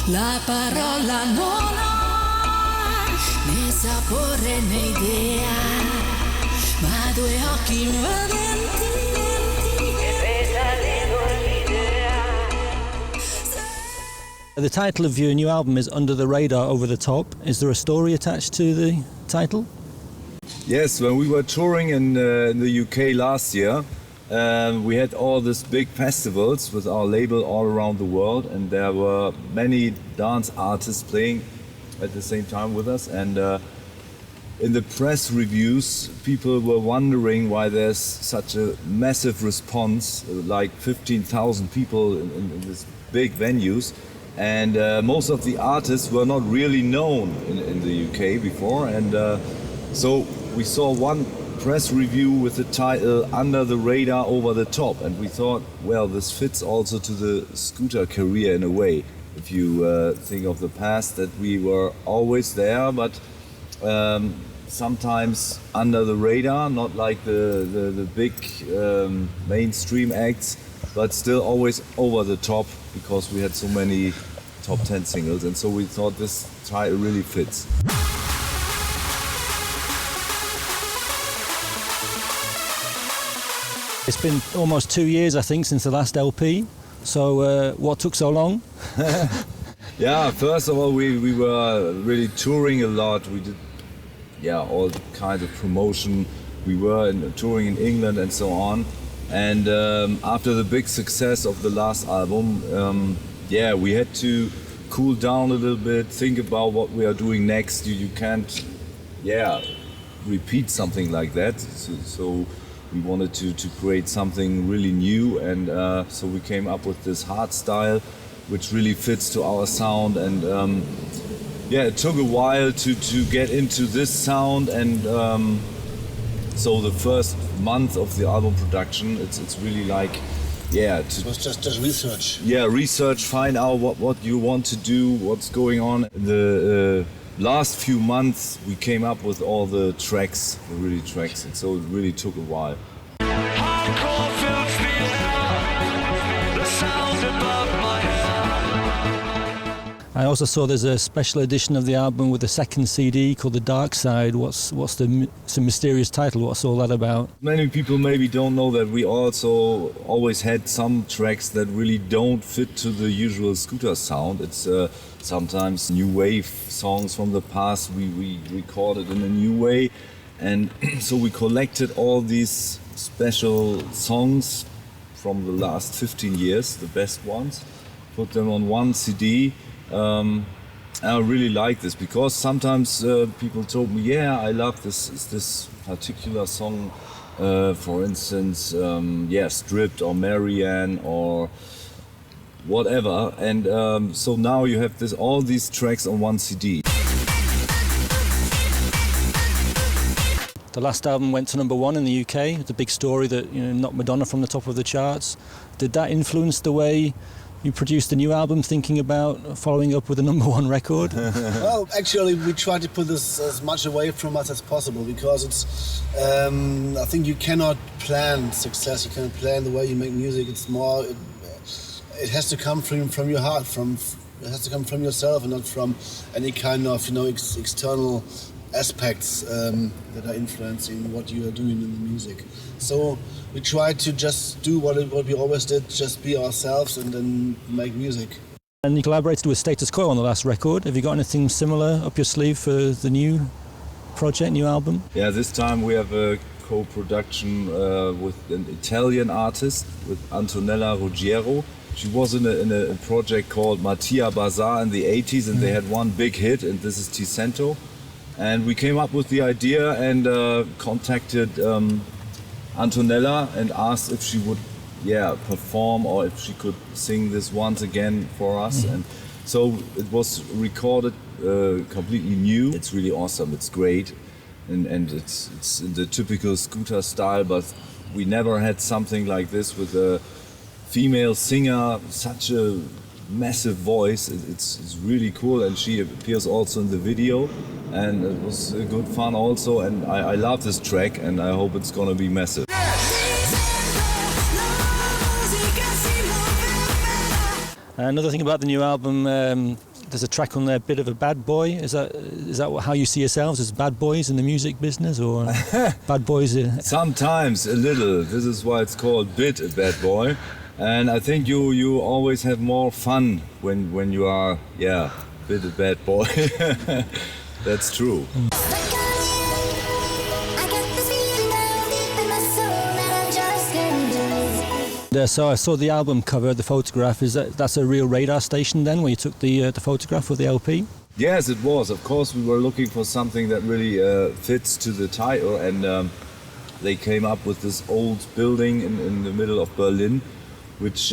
La parola non ha né sapore né idea, ma due occhi ardenti che risalgono l'idea. The title of your new album is Under the Radar, Over the Top. Is there a story attached to the title? Yes, when we were touring in the UK last year, we had all these big festivals with our label all around the world, and there were many dance artists playing at the same time with us. And in the press reviews, people were wondering why there's such a massive response, like 15,000 people in these big venues. And most of the artists were not really known in the UK before. And so we saw one press review with the title Under the Radar, Over the Top, and we thought, well, this fits also to the scooter career in a way. If you think of the past, that we were always there, but sometimes under the radar, not like the big mainstream acts, but still always over the top, because we had so many top 10 singles, and so we thought this title really fits. It's been almost 2 years, I think, since the last LP. So what took so long? Yeah, first of all, we were really touring a lot. We did all kinds of promotion. We were touring in England and so on. And after the big success of the last album, we had to cool down a little bit, think about what we are doing next. You can't repeat something like that. So we wanted to create something really new, and so we came up with this hard style, which really fits to our sound. And it took a while to get into this sound, and so the first month of the album production, it's really like, it was just research. Research, find out what you want to do, what's going on. The last few months we came up with all the tracks, and so it really took a while. I also saw there's a special edition of the album with a second CD called The Dark Side. What's it's a mysterious title. What's all that about? Many people maybe don't know that we also always had some tracks that really don't fit to the usual scooter sound. It's sometimes new wave songs from the past we recorded in a new way, and so we collected all these special songs from the last 15 years, the best ones, put them on one CD. I really like this because sometimes people told me, I love this particular song, for instance, Stripped or Marianne or whatever, and so now you have all these tracks on one CD. The last album went to #1 in the UK. It's a big story that knocked Madonna from the top of the charts. Did that influence the way you produced a new album, thinking about following up with a #1 record? Well, actually, we try to put this as much away from us as possible, because it's. I think you cannot plan success. You cannot plan the way you make music. It's more. It has to come from your heart. It has to come from yourself, and not from any kind of external aspects that are influencing what you are doing in the music. So we try to just do what we always did, just be ourselves and then make music. And you collaborated with Status Quo on the last record. Have you got anything similar up your sleeve for the new project, new album? Yeah, this time we have a co-production with an Italian artist, with Antonella Ruggiero. She was in a project called Mattia Bazar in the 80s, and they had one big hit, and this is Ticento. And we came up with the idea and contacted Antonella and asked if she would perform, or if she could sing this once again for us. And so it was recorded completely new. It's really awesome, it's great, and it's in the typical scooter style, but we never had something like this with a female singer, such a massive voice. It's really cool, and she appears also in the video, and it was good fun also, and I love this track, and I hope it's gonna be massive. Another thing about the new album, there's a track on there, Bit of a Bad Boy. Is that how you see yourselves, as bad boys in the music business, or bad boys? Sometimes a little. This is why it's called Bit a Bad Boy. And I think you always have more fun when you are, bit a bad boy. That's true. So I saw the album cover, the photograph. That's a real radar station then, where you took the photograph of the LP? Yes, it was. Of course, we were looking for something that really fits to the title, and they came up with this old building in the middle of Berlin, which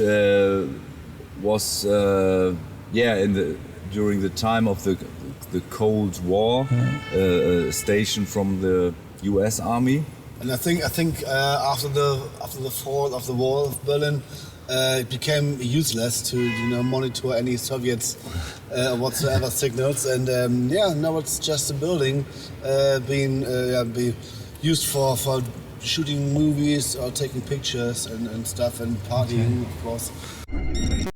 was during the time of the Cold War, a station from the U.S. Army. And I think after the fall of the wall of Berlin, it became useless to monitor any Soviets whatsoever signals. And now it's just a building being used for shooting movies or taking pictures and stuff, and partying, of course.